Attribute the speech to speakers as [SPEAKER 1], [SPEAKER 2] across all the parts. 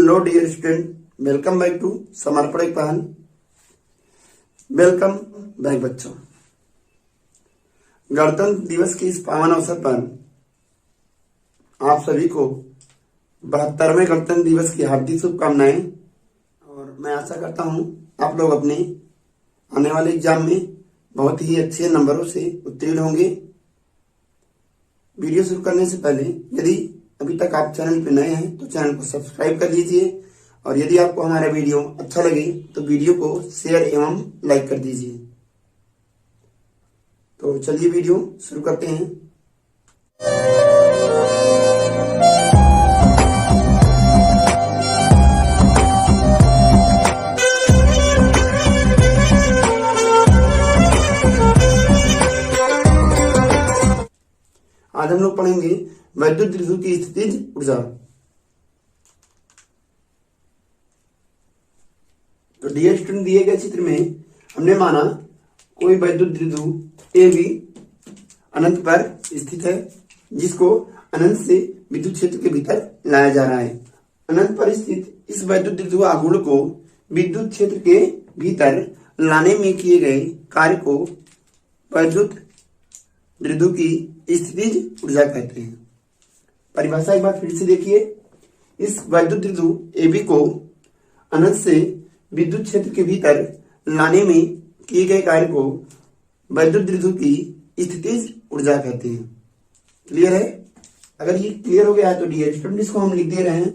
[SPEAKER 1] Hello dear student, welcome back to Samarpan एक पहल। Welcome back बच्चों। गणतंत्र दिवस के इस पावन अवसर पर आप सभी को 72वें गणतंत्र दिवस की हार्दिक शुभकामनाएं। और मैं आशा करता हूं आप लोग अपने आने वाले एग्जाम में बहुत ही अच्छे नंबरों से उत्तीर्ण होंगे। वीडियो शुरू करने से पहले यदि अभी तक आप चैनल पर नए हैं तो चैनल को सब्सक्राइब कर लीजिए, और यदि आपको हमारा वीडियो अच्छा लगे तो वीडियो को शेयर एवं लाइक कर दीजिए। तो चलिए वीडियो शुरू करते हैं। आज हम लोग पढ़ेंगे वैद्युत द्विध्रुव की स्थितिज ऊर्जा। तो डियर स्टूडेंट, दिए गए चित्र में हमने माना कोई वैद्युत द्विध्रुव ए बी अनंत पर स्थित है, जिसको अनंत से विद्युत क्षेत्र के भीतर लाया जा रहा है। अनंत पर स्थित इस वैद्युत द्विध्रुव आघूर्ण को विद्युत क्षेत्र के भीतर लाने में किए गए कार्य को वैद्युत द्विध्रुव की स्थितिज ऊर्जा कहते हैं। परिभाषा एक बार फिर से देखिए। इस वैद्युत द्विध्रुव एबी को अनंत से विद्युत क्षेत्र के भीतर लाने में किए गए कार्य को वैद्युत द्विध्रुव की स्थितिज ऊर्जा कहते हैं। क्लियर है? अगर ये क्लियर हो गया है तो डियर स्टूडेंट इसको हम लिख दे रहे हैं।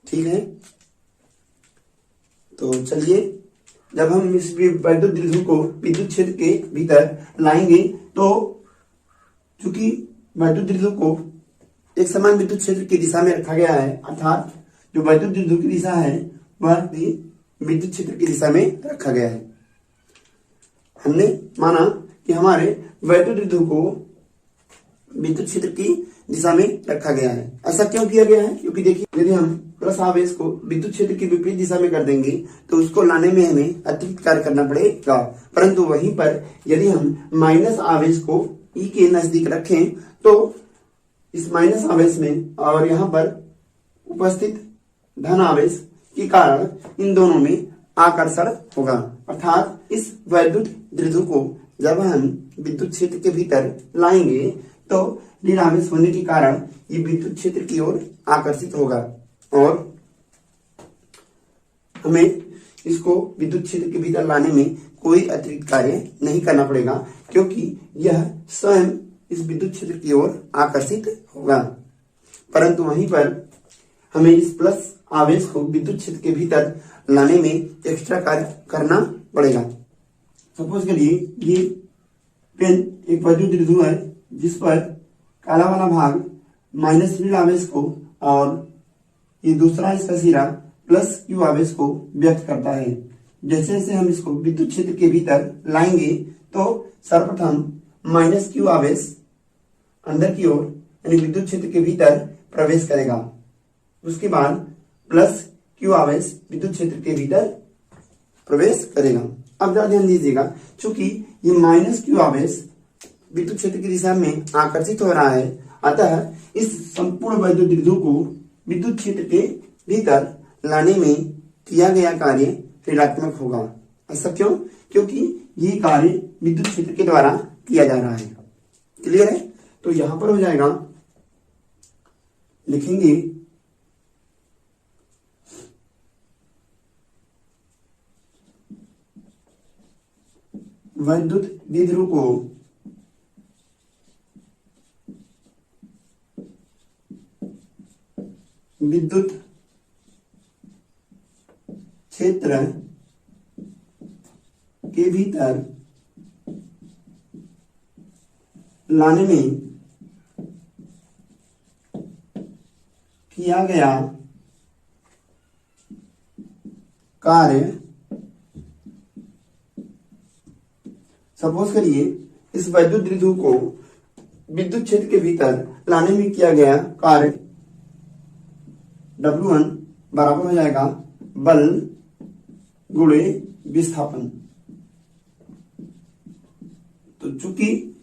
[SPEAKER 1] ठीक है, तो चलिए, जब हम इस वैद्युत द्विध्रुव को विद्युत क्षेत्र के भीतर लाएंगे तो चूंकि वैद्युत द्विध्रुव को एक समान विद्युत क्षेत्र की दिशा में रखा गया है, अर्थात जो वैद्युत द्विध्रुव की दिशा है वह भी विद्युत क्षेत्र की दिशा में रखा गया है। हमने माना कि हमारे वैद्युत द्विध्रुव को विद्युत क्षेत्र की दिशा में रखा गया है। ऐसा क्यों किया गया है? क्योंकि देखिए, यदि हम प्लस आवेश को विद्युत क्षेत्र की विपरीत दिशा में कर देंगे तो उसको लाने में हमें अतिरिक्त कार्य करना पड़ेगा, परंतु वहीं पर यदि हम माइनस आवेश को ई के नजदीक रखें तो इस माइनस आवेश में और यहाँ पर उपस्थित धन आवेश के कारण इन दोनों में आकर्षण होगा, अर्थात इस वैद्युत द्विध्रुव को जब हम विद्युत क्षेत्र के भीतर लाएंगे तो ऋण आवेश होने के कारण ये विद्युत क्षेत्र की ओर आकर्षित होगा और हमें इसको विद्युत क्षेत्र के भीतर लाने में कोई अतिरिक्त कार्य नहीं करना पड़ेगा, क्योंकि यह स्वयं इस विद्युत क्षेत्र की ओर आकर्षित होगा। परंतु वहीं पर हमें इस प्लस आवेश को विद्युत क्षेत्र के भीतर लाने में एक्स्ट्रा कार्य करना पड़ेगा। सपोज के लिए ये पेन एक वैद्युत द्विध्रुव है जिस पर काला वाला भाग माइनस ऋण आवेश को और ये दूसरा इसका सिरा प्लस क्यू आवेश को व्यक्त करता है। जैसे जैसे हम इसको विद्युत क्षेत्र के भीतर लाएंगे तो सर्वप्रथम माइनस क्यू आवेश अंदर की ओर यानी विद्युत क्षेत्र के भीतर प्रवेश करेगा, उसके बाद प्लस क्यू आवेश विद्युत क्षेत्र के भीतर प्रवेश करेगा। अब जरा ध्यान दीजिएगा, चूंकि ये माइनस क्यू आवेश विद्युत क्षेत्र की दिशा में आकर्षित हो रहा है, अतः इस संपूर्ण वैद्युत द्विध्रुव को विद्युत क्षेत्र के भीतर लाने में किया गया कार्य ऋणात्मक होगा। ऐसा क्यों? क्योंकि ये कार्य विद्युत क्षेत्र के द्वारा किया जा रहा है। क्लियर है? तो यहां पर हो जाएगा, लिखेंगे वैद्युत द्विध्रुव को विद्युत क्षेत्र के भीतर लाने में किया गया कार्य, सपोज करिए इस वैद्युत द्विध्रुव को विद्युत क्षेत्र के भीतर लाने में किया गया कार्य W1 बराबर हो जाएगा बल गुणे विस्थापन। तो चूंकि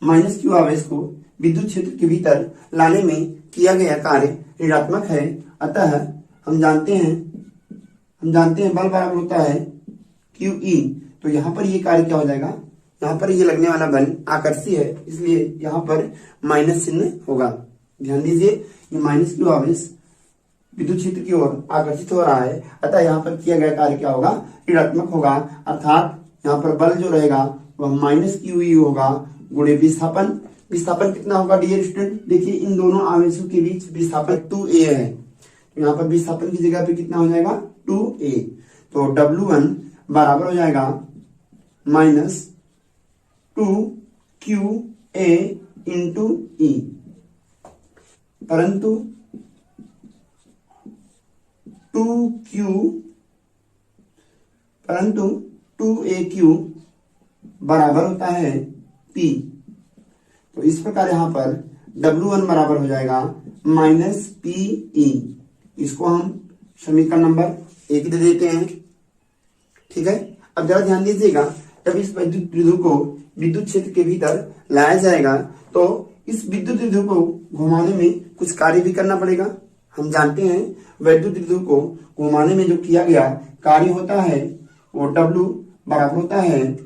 [SPEAKER 1] माइनस क्यू आवेश को विद्युत क्षेत्र के भीतर लाने में किया गया कार्य ऋणात्मक है, अतः हम जानते हैं बल बराबर होता है QE। तो यहां पर ये कार्य क्या हो जाएगा, यहां पर ये लगने वाला बल आकर्षी है, इसलिए यहां पर माइनस चिन्ह होगा। ध्यान दीजिए, ये माइनस क्यू आवेश विद्युत क्षेत्र की ओर आकर्षित हो रहा है, अतः यहाँ पर किया गया कार्य क्या होगा, ऋणात्मक होगा। अर्थात यहाँ पर बल जो रहेगा वह माइनस QE होगा गुणे विस्थापन। विस्थापन कितना होगा डियर स्टूडेंट? देखिए इन दोनों आवेशों के बीच विस्थापन 2a है, तो यहाँ पर विस्थापन की जगह पे कितना हो जाएगा 2a। तो W1 बराबर हो जाएगा माइनस 2QA इंटू E, परंतु 2AQ बराबर होता है P। तो इस प्रकार यहां पर W1 बराबर हो जाएगा माइनस PE। इसको हम समीकरण नंबर 1 दे देते हैं। ठीक है, अब जरा ध्यान दीजिएगा, जब इस विद्युत द्विध्रुव को विद्युत क्षेत्र के भीतर लाया जाएगा तो इस विद्युत द्विध्रुव को घुमाने में कुछ कार्य भी करना पड़ेगा। हम जानते हैं वैद्युत द्विध्रुव को घुमाने में जो किया गया कार्य होता है वो W बराबर होता है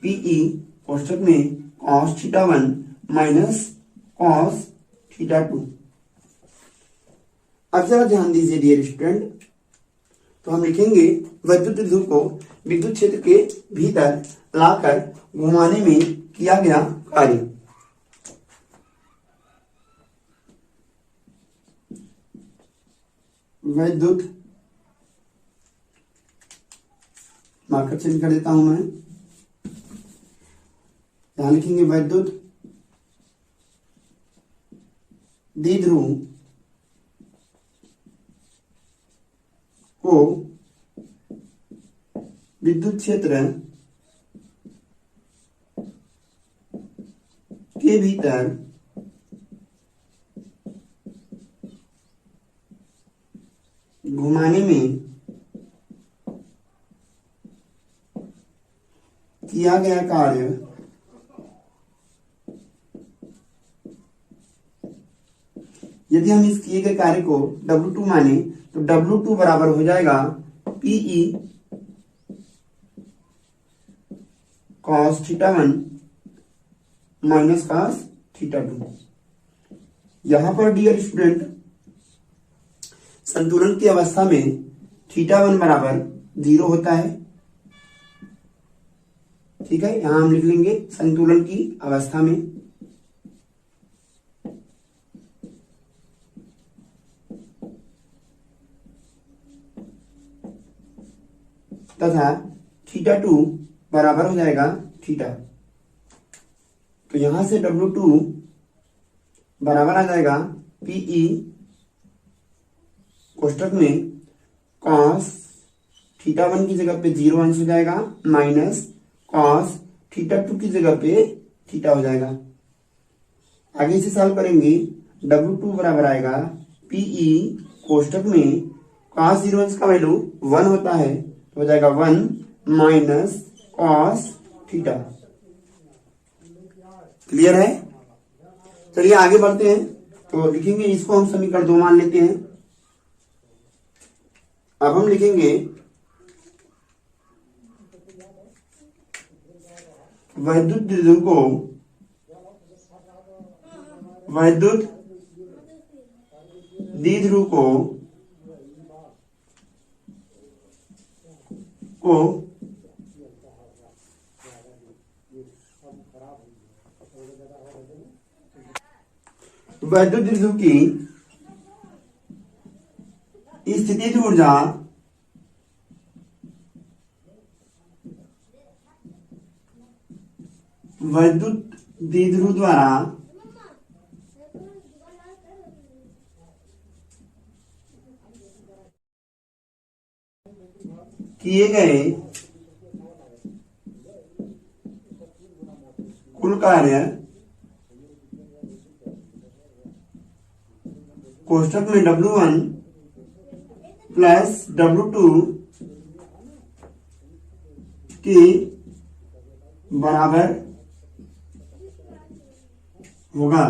[SPEAKER 1] PE कोष्ठक में cos θ1 माइनस cos θ2। अब जरा ध्यान दीजिए डियर स्टूडेंट, तो हम लिखेंगे वैद्युत द्विध्रुव को विद्युत क्षेत्र के भीतर लाकर घुमाने में किया गया कार्य। वैद्युत, मार्कर चेंज कर देता हूं मैं, यहां लिखेंगे वैद्युत द्विध्रुव को विद्युत क्षेत्र के भीतर घुमाने में किया गया कार्य यदि हम इस किए गए कार्य को W2 माने तो W2 बराबर हो जाएगा PE cos θ1 माइनस cos θ2। यहां पर डियर स्टूडेंट संतुलन की अवस्था में θ1 बराबर 0 होता है। ठीक है, यहां हम लिख लेंगे संतुलन की अवस्था में तथा θ2 बराबर हो जाएगा थीटा। तो यहां से W2 बराबर आ जाएगा PE कोष्ठक में cos θ1 की जगह पे 0 अंश हो जाएगा माइनस cos θ2 की जगह पे थीटा हो जाएगा। आगे से सॉल्व करेंगे, W2 बराबर आएगा PE कोष्ठक में कॉस जीरो अंश का वैल्यू 1 होता है तो हो जाएगा 1 माइनस कॉस थीटा। क्लियर है? चलिए आगे बढ़ते हैं। तो लिखेंगे इसको हम समीकरण 2 मान लेते हैं। अब हम लिखेंगे वैद्युत द्विध्रुव को वैद्युत द्विध्रुव की स्थितिज ऊर्जा वैद्युत द्विध्रुव द्वारा किए गए कुल कार्य कोष्टक में W1 प्लस W2 के बराबर होगा।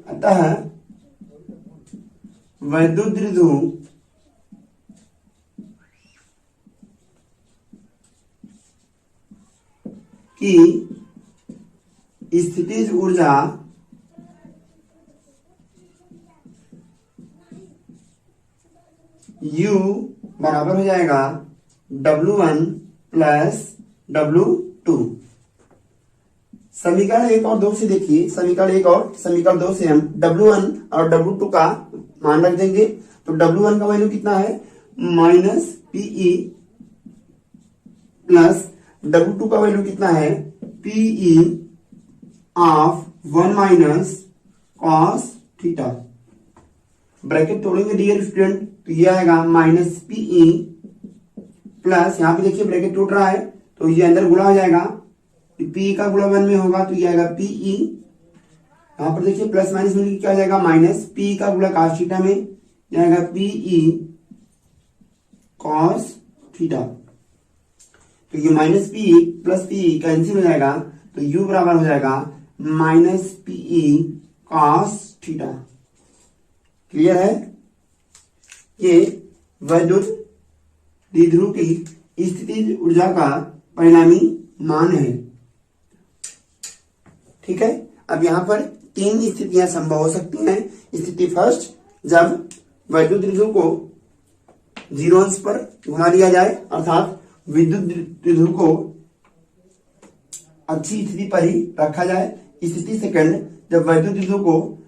[SPEAKER 1] अतः वैद्युत द्विध्रुव की स्थितिज ऊर्जा U बराबर हो जाएगा W1 प्लस W2। समीकरण 1 और 2 से देखिए, समीकरण 1 और समीकरण 2 से हम W1 और W2 का मान रख देंगे। तो W1 का वैल्यू कितना है माइनस PE प्लस W2 का वैल्यू कितना है PE of 1 minus cos theta. Bracket तोड़ेंगे डियर स्टूडेंट तो ये आएगा माइनस PE प्लस, यहां पे देखिए ब्रैकेट टूट रहा है तो ये अंदर गुणा हो जाएगा, PE का गुणा 1 में होगा तो ये आएगा PE, यहां पर देखिए प्लस माइनस मिलकर क्या हो जाएगा माइनस, PE का गुणा कॉस थीटा में ये आएगा PE कॉस थीटा। तो ये minus PE plus PE cancel हो जाएगा तो U बराबर हो जाएगा minus PE cos theta. Clear है? ये वैद्युत द्विध्रुव की स्थितिज ऊर्जा का परिणामी मान है। ठीक है, अब यहां पर 3 स्थितियां संभव हो सकती हैं। स्थिति फर्स्ट, जब वैद्युत द्विध्रुव को 0 अंश पर घुमा दिया जाए अर्थात विद्युत द्विध्रुव को अच्छी स्थिति पर ही रखा जाए। स्थिति सेकंड, जब वैद्युत द्विध्रुव को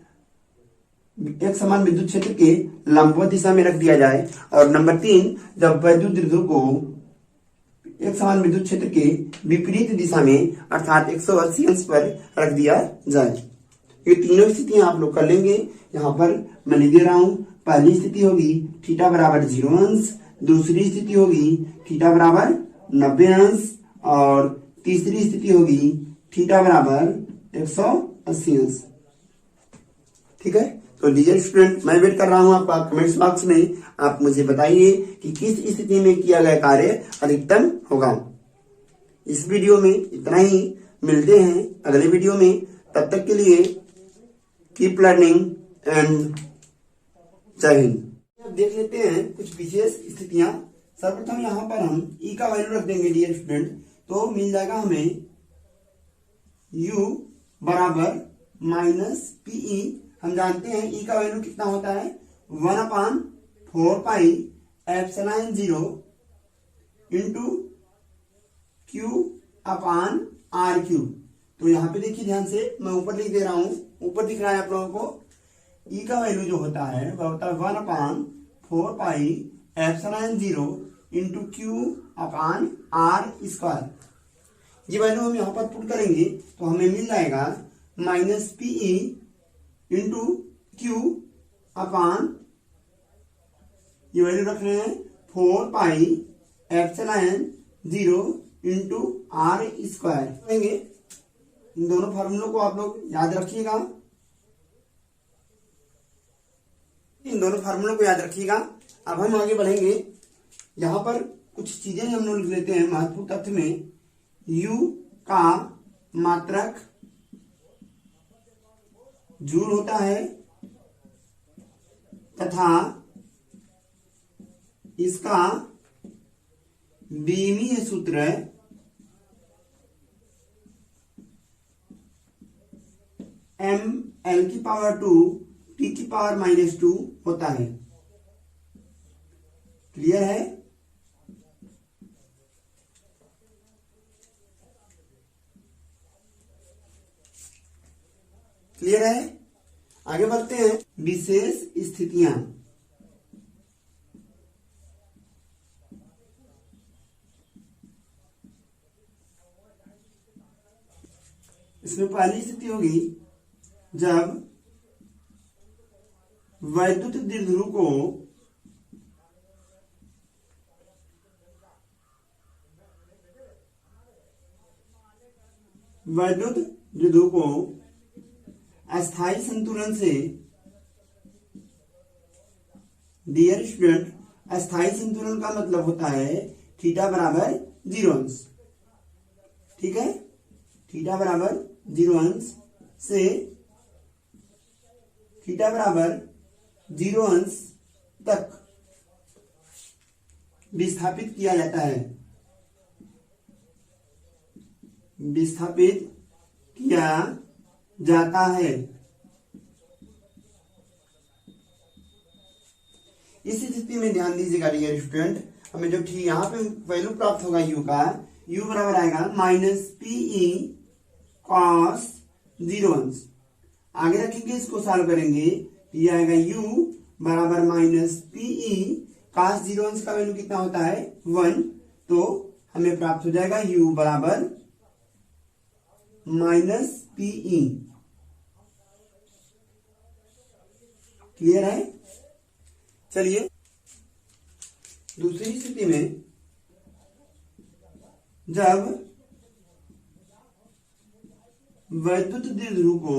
[SPEAKER 1] एक समान विद्युत क्षेत्र के लंबवत दिशा में रख दिया जाए। और नंबर 3, जब वैद्युत द्विध्रुव को एक समान विद्युत क्षेत्र के विपरीत दिशा में अर्थात 180 अंश पर रख दिया जाए। ये तीनों स्थितियां आप लोग कर लेंगे। यहाँ पर मैं लिख दे रहा हूं, पहली स्थिति होगी थीटा बराबर 0 अंश, दूसरी स्थिति होगी थीटा बराबर 90 अंश और तीसरी स्थिति होगी थीटा बराबर 180 अंश। ठीक है, तो डियर स्टूडेंट मैं वेट कर रहा हूं आपका कमेंट्स बॉक्स में। आप मुझे बताइए कि किस स्थिति में किया गया कार्य अधिकतम होगा। इस वीडियो में इतना ही, मिलते हैं अगले वीडियो में। तब तक के लिए कीप लर्निंग एंड जय हिंद। अब देख लेते हैं कुछ विशेष स्थितियां। सर्वप्रथम यहाँ पर हम E का वैल्यू रख देंगे डियर स्टूडेंट, तो मिल जाएगा हमें U बराबर माइनस PE। हम जानते हैं E का वैल्यू कितना होता है 1/4 पाई एप्सिलॉन 0 इंटू Q/R3। तो यहाँ पे देखिए ध्यान से, मैं ऊपर लिख दे रहा हूं, ऊपर दिख रहा है आप लोगों को। E का वैल्यू जो होता है वह होता है 1/4 पाई एप्सिलॉन 0 इंटू Q/R²। ये वैल्यू हम यहाँ पर पुट करेंगे तो हमें मिल जाएगा माइनस PE इंटू Q/, ये वैल्यू रख रहे हैं 4 पाई एप्सिलॉन 0 इंटू R²। इन दोनों फार्मूलों को आप लोग याद रखिएगा। इन दोनों फार्मूलों को याद रखिएगा। अब हम आगे बढ़ेंगे। यहां पर कुछ चीजें हम लोग लिख लेते हैं महत्वपूर्ण तथ्य में। u का मात्रक जूल होता है तथा इसका बीमीय सूत्र ml⁻², T⁻⁻² होता है। क्लियर है? क्लियर है? आगे बढ़ते हैं। विशेष स्थितियां। इसमें पहली स्थिति होगी जब वैद्युत द्विध्रुव को अस्थायी संतुलन से, डियर स्टूडेंट, अस्थायी संतुलन का मतलब होता है थीटा बराबर 0 अंश। ठीक है? थीटा बराबर 0 अंश से थीटा बराबर 0 अंश तक विस्थापित किया जाता है। विस्थापित किया जाता है। इस स्थिति में ध्यान दीजिएगा डियर स्टूडेंट, हमें जो ठीक यहां पे वैल्यू प्राप्त होगा u का, u बराबर आएगा -pe cos 0 अंश। आगे रखेंगे, इसको सॉल्व करेंगे, ये आएगा u बराबर -pe cos 0 अंश का वैल्यू कितना होता है 1, तो हमें प्राप्त हो जाएगा u बराबर -pe। क्लियर है? चलिए दूसरी स्थिति में, जब वैद्युत द्विध्रुव को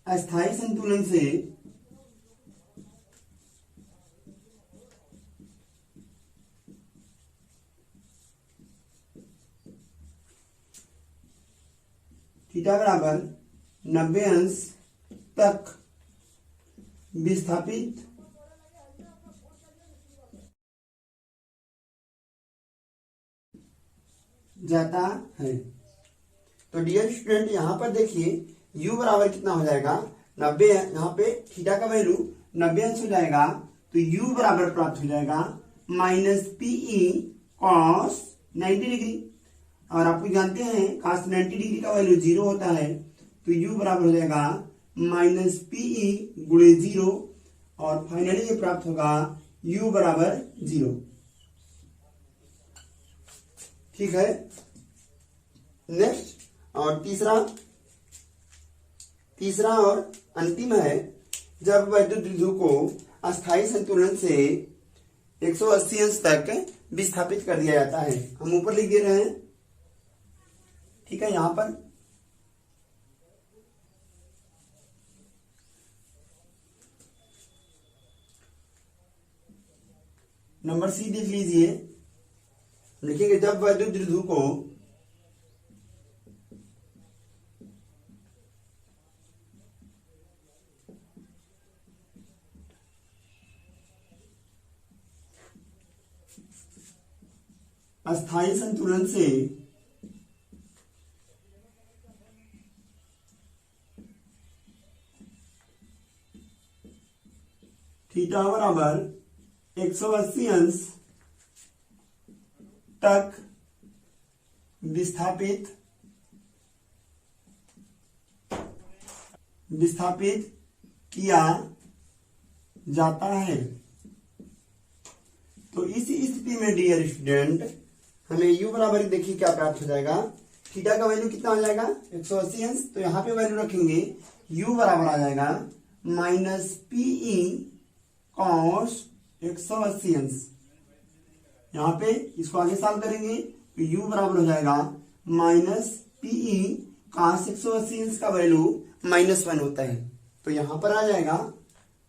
[SPEAKER 1] अस्थायी संतुलन से थीटा बराबर 90 अंश तक विस्थापित जाता है। तो डियर स्टूडेंट, यहां पर देखिए u बराबर कितना हो जाएगा 90, यहाँ पे थीटा का वैल्यू 90 अंश हो जाएगा, तो u बराबर प्राप्त हो जाएगा -pe cos 90 डिग्री। और आप जानते हैं cos 90 डिग्री का वैल्यू 0 होता है, तो u बराबर हो जाएगा -pe गुणे 0, और फाइनली ये प्राप्त होगा u बराबर 0। ठीक है? नेक्स्ट, और तीसरा और अंतिम है, जब वैद्युत द्विध्रुव को अस्थायी संतुलन से 180 अंश तक विस्थापित कर दिया जाता है। हम ऊपर लिख दे रहे हैं। ठीक है? यहां पर नंबर सी देख लीजिए। लिखेंगे, जब वैद्युत द्विध्रुव को अस्थायी संतुलन से थीटा बराबर 180 अंश तक विस्थापित किया जाता है। तो इस स्थिति में डियर स्टूडेंट, हमें u बराबर देखिए क्या प्राप्त हो जाएगा। थीटा का वैल्यू कितना हो जाएगा 180 अंश, तो यहां पे वैल्यू रखेंगे, u बराबर आ जाएगा -pe cos 180 अंश। यहाँ पे इसको आगे सॉल्व करेंगे, तो u बराबर हो जाएगा पीई cos 180 अंश का वैल्यू -1 होता है, तो यहां पर आ जाएगा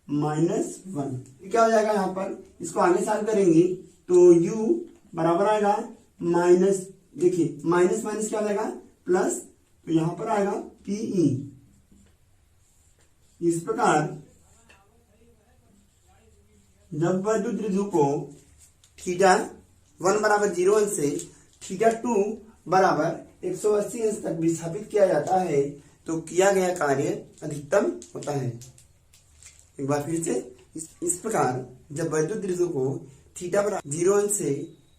[SPEAKER 1] -1। क्या हो जाएगा यहाँ पर, इसको आगे सॉल्व करेंगे तो u बराबर आएगा माइनस, देखिए माइनस माइनस क्या हो जाएगा प्लस, तो यहां पर आएगा पीई। इस प्रकार जब वैद्युत द्विध्रुव को थीटा 1 बराबर 0 अंश से थीटा 2 बराबर 180 अंश तक विस्थापित किया जाता है तो किया गया कार्य अधिकतम होता है। एक बार फिर से, इस प्रकार जब वैद्युत द्विध्रुव को थीटा बराबर 0 अंश से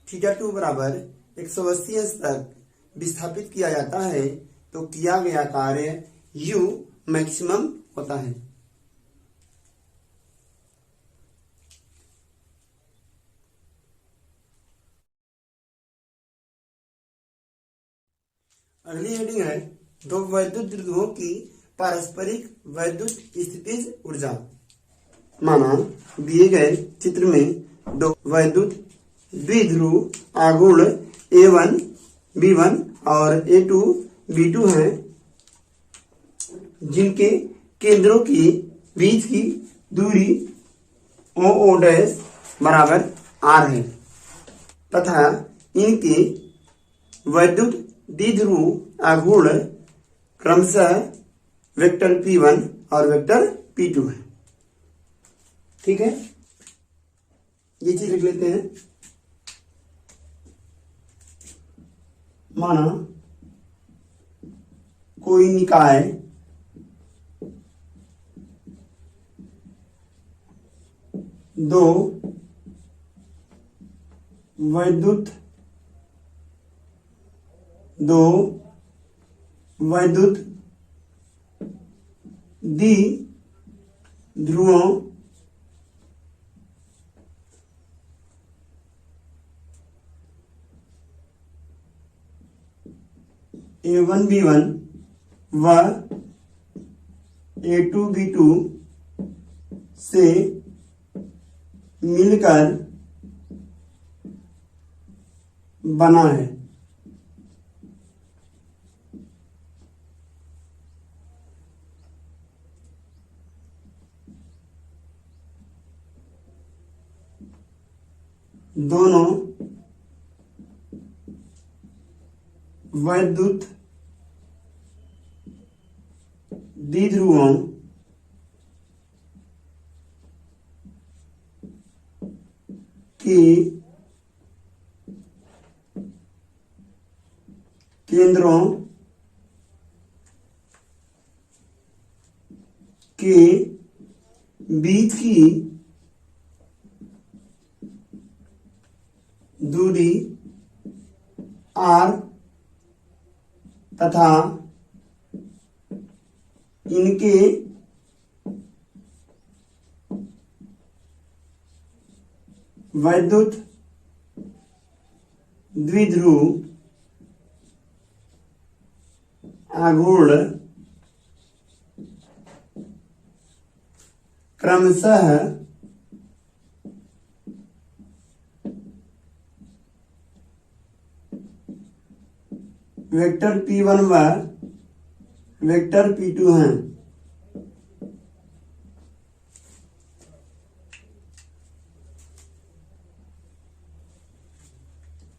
[SPEAKER 1] थीटा 2 बराबर 180 अंश तक विस्थापित किया जाता है तो किया गया कार्य u मैक्सिमम होता है। अगली हेडिंग है दो वैद्युत द्विध्रुवों की पारस्परिक वैद्युत स्थितिज ऊर्जा। माना दिए गए चित्र में दो वैद्युत द्विध्रुव आघूर्ण A1 B1 और A2 B2 हैं, जिनके केंद्रों के बीच की दूरी OO डैश बराबर R है तथा इनके वैद्युत द्विध्रुव आघूर्ण क्रमशः वेक्टर P1 और वेक्टर P2 है। ठीक है, ये चीज लिख लेते हैं। माना कोई निकाय दो वैद्युत द्विध्रुवों A1 B1 व A2 B2 से मिलकर बना है। दोनों वैद्युत द्विध्रुवों की केंद्रों के बीच की दूरी R तथा इनके वैद्युत द्विध्रुव आघूर्ण क्रमशः वेक्टर P1 व वेक्टर P2 हैं।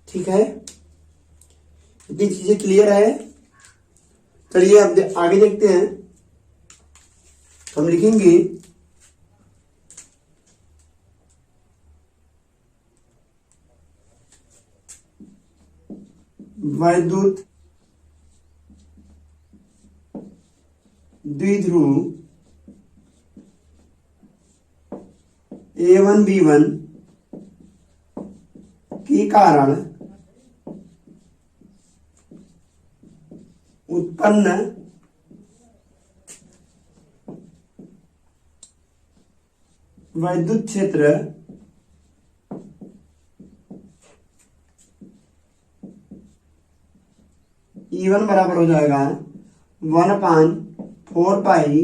[SPEAKER 1] ठीक है, इतनी चीजें क्लियर है। चलिए अब आगे देखते हैं। हम लिखेंगे वैद्युत द्विध्रुव A1 B1 के कारण उत्पन्न वैद्युत क्षेत्र E1 बराबर हो जाएगा 1/4 पाई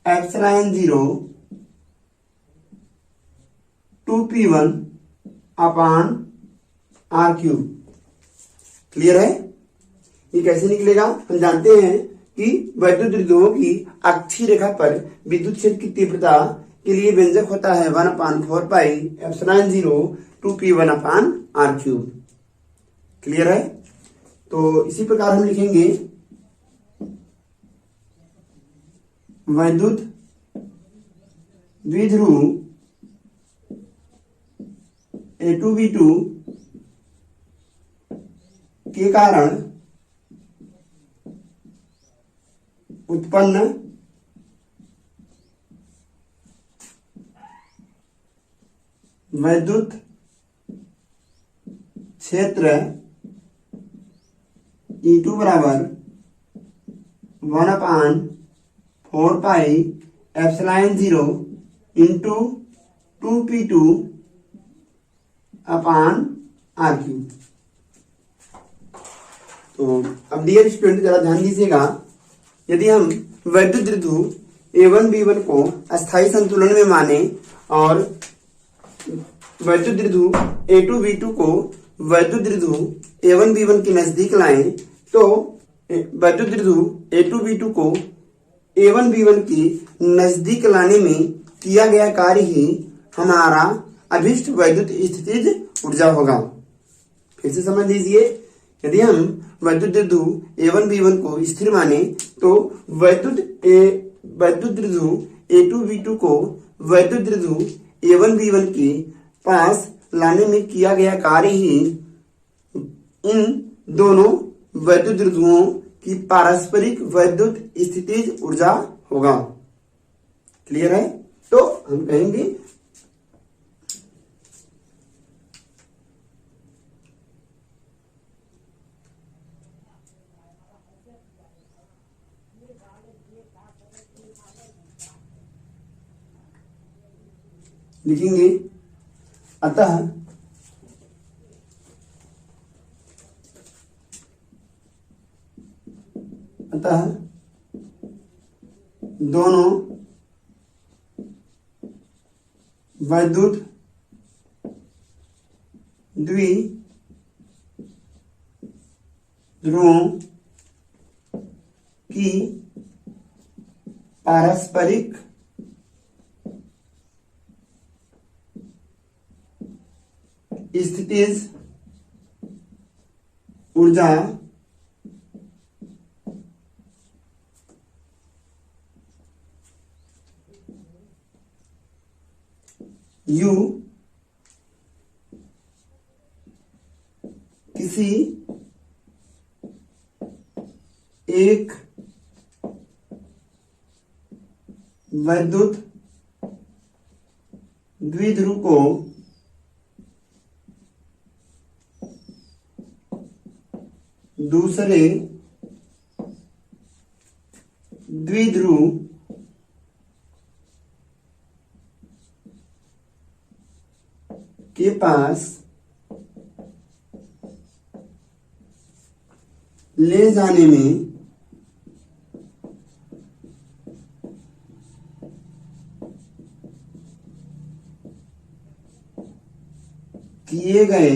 [SPEAKER 1] एप्सिलॉन 0 2P1 अपान R क्यूब। क्लियर है। ये कैसे निकलेगा? हम जानते हैं कि वैद्युत द्विध्रुवों की अक्षीय रेखा पर विद्युत क्षेत्र की तीव्रता के लिए व्यंजक होता है 1/4 पाई एप्सिलॉन 0 2p1/r³। क्लियर है? तो इसी प्रकार हम लिखेंगे वैद्युत द्विध्रुव A2B2 के कारण उत्पन्न वैद्युत क्षेत्र E2 बराबर 1/4 पाई एप्सिलॉन 0 इंटू 2p2/r³। तो अब डियर स्टूडेंट जरा ध्यान दीजिएगा, यदि हम वैद्युत द्विध्रुव A1B1 को अस्थायी संतुलन में माने और वैद्युत द्विध्रुव A2B2 को वैद्युत द्विध्रुव A1B1 के नजदीक लाएं, तो वैद्युत द्विध्रुव A2B2 को A1B1 के नजदीक लाने में किया गया कार्य ही हमारा अभिष्ट वैद्युत स्थितिज ऊर्जा होगा। फिर से समझ लीजिए, यदि हम वैद्युत द्विध्रुव A1B1 को स्थिर माने तो वैद्युत द्विध्रुव A2B2 को वैद्युत द्विध्रुव A1B1 के पास लाने में किया गया कार्य ही इन दोनों वैद्युत द्विध्रुवों की पारस्परिक वैद्युत स्थितिज ऊर्जा होगा। क्लियर है? तो हम कहेंगे लिखेंगे अतः दोनों वैद्युत द्विध्रुवों की पारस्परिक स्थितिज ऊर्जा U किसी एक वैद्युत द्विध्रुव को दूसरे द्विध्रुव के पास ले जाने में किए गए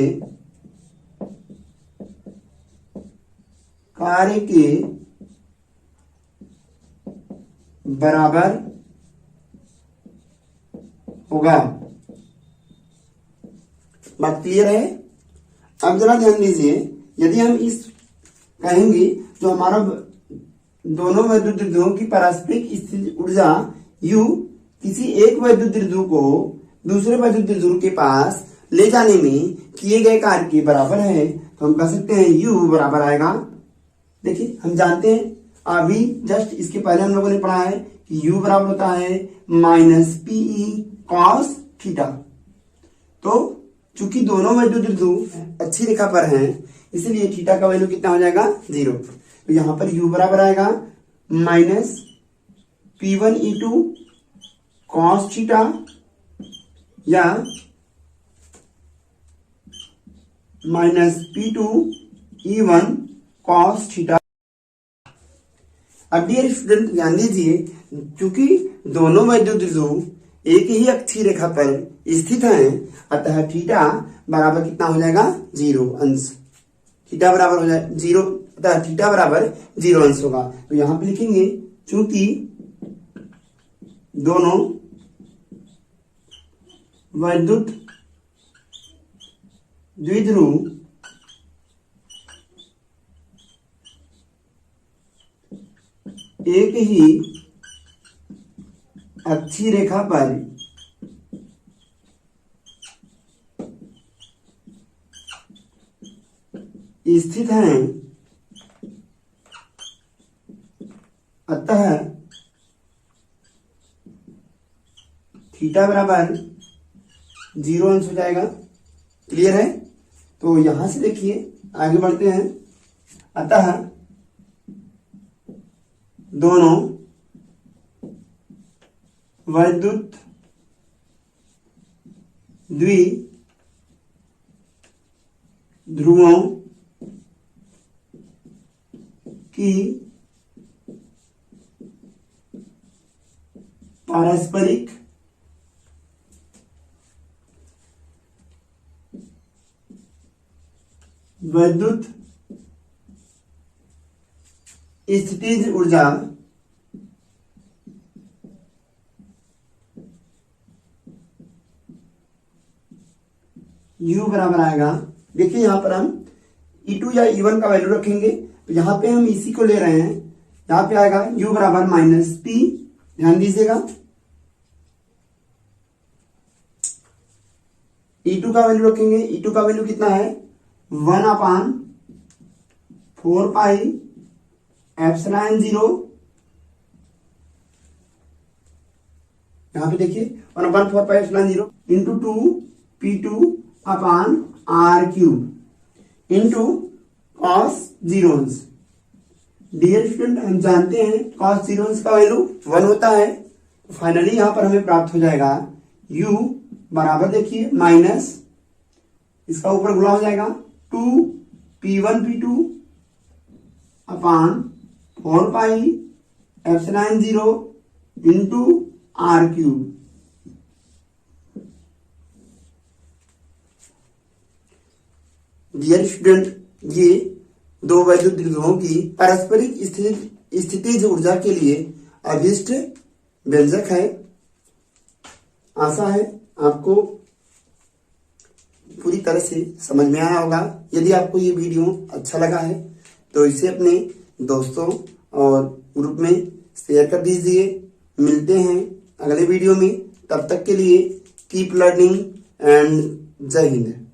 [SPEAKER 1] कार्य के बराबर होगा। बात क्लियर है? अब जरा ध्यान दीजिए, यदि हम इस कहेंगे जो हमारा दोनों वैद्युत द्विध्रुवों की पारस्परिक स्थितिज ऊर्जा U किसी एक वैद्युत द्विध्रुव को दूसरे वैद्युत द्विध्रुव के पास ले जाने में किए गए कार्य के बराबर है, तो हम कह सकते हैं U बराबर आएगा। देखिए हम जानते हैं, अभी जस्ट इसके पहले हम लोगों ने पढ़ा है कि U बराबर होता है -PE cos थीटा। तो चूंकि दोनों वैद्युत द्विध्रुव अच्छी रेखा पर हैं, इसलिए थीटा का वैल्यू कितना हो जाएगा? 0। तो यहां पर U बराबर आएगा -P1E2 cos थीटा या -P2E1 cos थीटा। अब डियर स्टूडेंट ध्यान दीजिए, चूंकि दोनों वैद्युत द्विध्रुव एक ही अक्षीय रेखा पर स्थित हैं, अतः थीटा बराबर कितना हो जाएगा? 0 अंश। थीटा बराबर हो जाए 0 अतः थीटा बराबर 0 अंश होगा। तो यहां पे लिखेंगे चूंकि दोनों वैद्युत द्विध्रुव एक ही अक्षीय रेखा पर स्थित हैं, अतः थीटा बराबर 0 अंश हो जाएगा। क्लियर है? तो यहां से देखिए आगे बढ़ते हैं। अतः दोनों वैद्युत द्विध्रुवों की पारस्परिक वैद्युत स्थितिज ऊर्जा U बराबर आएगा। देखिए यहां पर हम E2 या E1 का वैल्यू रखेंगे, तो यहां पे हम इसी को ले रहे हैं। यहां पे आएगा U बराबर माइनस P। ध्यान दीजिएगा, E2 का वैल्यू रखेंगे। E2 का वैल्यू कितना है? 1/4 पाई एप्सिलॉन 0। यहां पे देखिए 1/4 पाई epsilon 0 into 2P2 upon R cube into cos 0 अंश। डियर स्टूडेंट, हम जानते हैं कॉस 0 अंश का वैल्यू 1 होता है। तो फाइनली यहां पर हमें प्राप्त हो जाएगा U बराबर, देखिए माइनस, इसका ऊपर गुणा हो जाएगा 2P1P2 upon 4 pi epsilon 0 into R cube. Dear student, ये दो वैद्युत द्विध्रुवों की पारस्परिक स्थितिज ऊर्जा के लिए अभिष्ट व्यंजक है। आशा है आपको पूरी तरह से समझ में आया होगा। यदि आपको ये वीडियो अच्छा लगा है तो इसे अपने दोस्तों और ग्रुप में शेयर कर दीजिए। मिलते हैं अगले वीडियो में, तब तक के लिए कीप लर्निंग एंड जय हिंद।